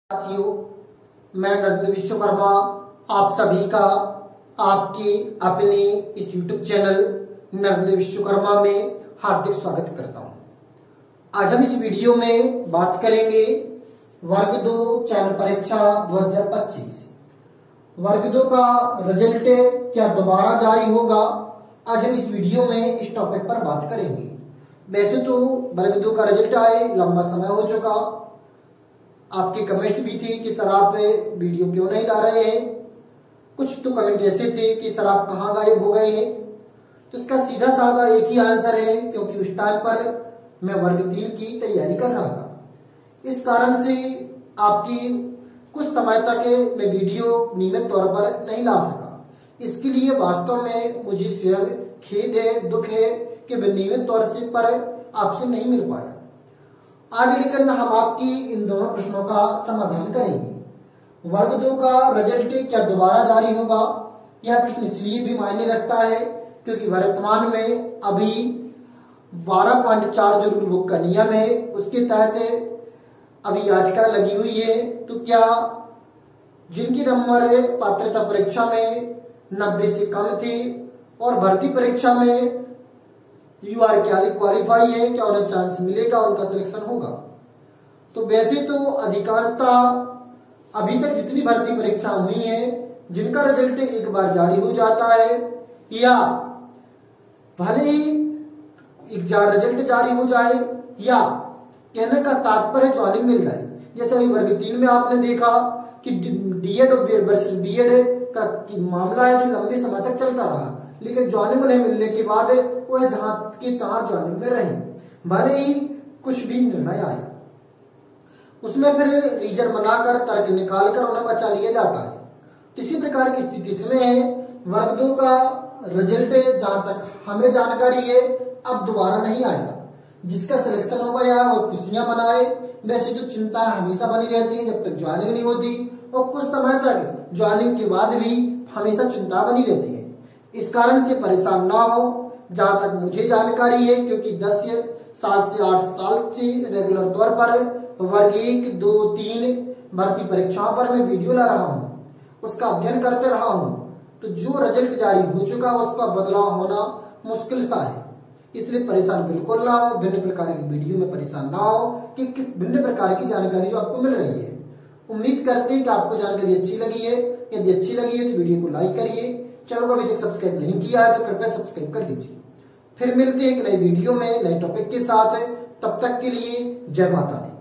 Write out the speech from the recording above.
साथियों, मैं नरेंद्र विश्वकर्मा आप सभी का आपके अपने इस YouTube चैनल नरेंद्र विश्वकर्मा में हार्दिक स्वागत करता हूं। आज हम इस वीडियो में बात करेंगे वर्ग 2 चयन परीक्षा 2025 वर्ग 2 का रिजल्ट क्या दोबारा जारी होगा। आज हम इस वीडियो में इस टॉपिक पर बात करेंगे। वैसे तो वर्ग 2 का रिजल्ट आए लंबा समय हो चुका, आपके कमेंट्स भी थे कि सर आप वीडियो क्यों नहीं ला रहे हैं। कुछ तो कमेंट ऐसे थे कि सर आप कहाँ गायब हो गए हैं। तो इसका सीधा साधा एक ही आंसर है, क्योंकि उस टाइम पर मैं वर्ग 3 की तैयारी कर रहा था। इस कारण से आपकी कुछ समय तक मैं वीडियो नियमित तौर पर नहीं ला सका। इसके लिए वास्तव में मुझे स्वयं खेद है, दुख है कि मैं नियमित तौर से पर आपसे नहीं मिल पाया। आज लेकिन हम आपकी इन दोनों प्रश्नों का समाधान करेंगे। वर्ग 2 का रिजल्ट क्या दोबारा जारी होगा। यह प्रश्न इसलिए भी मायने रखता है क्योंकि वर्तमान में अभी 12.4 जो रूल बुक का नियम है उसके तहत अभी याचिका लगी हुई है। तो क्या जिनके नंबर पात्रता परीक्षा में 90 से कम थे और भर्ती परीक्षा में UR क्वालिफाई है, क्या उन्हें चांस मिलेगा, उनका सिलेक्शन होगा। तो वैसे तो अधिकांशता अभी तक जितनी भर्ती परीक्षा हुई हैं जिनका रिजल्ट एक बार जारी हो जाता है या भले ही रिजल्ट जारी हो जाए या कहने का तात्पर्य ज्वाइनिंग मिल जाए। जैसे अभी वर्ग 3 में आपने देखा कि डीएड और बीएड वर्सेस बीएड का मामला है जो लंबे समय तक चलता रहा, लेकिन ज्वाइनिंग नहीं मिलने के बाद वो जहां के तहां ज्वाइनिंग में रहे, भले ही कुछ भी निर्णय आए उसमें फिर रीजन बनाकर तर्क निकालकर उन्हें बचा लिया जाता है। तो इसी प्रकार की स्थिति इसमें वर्ग 2 का रिजल्ट जहां तक हमें जानकारी है अब दोबारा नहीं आएगा। जिसका सिलेक्शन हो गया वो खुशियां मनाए। वैसे तो चिंता हमेशा बनी रहती है जब तक ज्वाइनिंग नहीं होती, और कुछ समय तक ज्वाइनिंग के बाद भी हमेशा चिंता बनी रहती है। इस कारण से परेशान ना हो, जहां तक मुझे जानकारी है, क्योंकि 7 से 8 साल से रेगुलर तौर पर वर्ग 1, 2, 3 भर्ती परीक्षाओं पर मैं वीडियो ला रहा हूं, उसका अध्ययन करते रहा हूं। तो जो रिजल्ट जारी हो चुका उसका बदलाव होना मुश्किल सा है। इसलिए परेशान बिल्कुल ना हो, भिन्न प्रकार की वीडियो में परेशान ना हो कि किस भिन्न प्रकार की जानकारी जो आपको मिल रही है। उम्मीद करते हैं कि आपको जानकारी अच्छी लगी है। यदि अच्छी लगी है तो वीडियो को लाइक करिए। चैनल को अभी तक सब्सक्राइब नहीं किया है तो कृपया सब्सक्राइब कर दीजिए। फिर मिलते हैं एक नई वीडियो में नए टॉपिक के साथ। तब तक के लिए जय माता दी।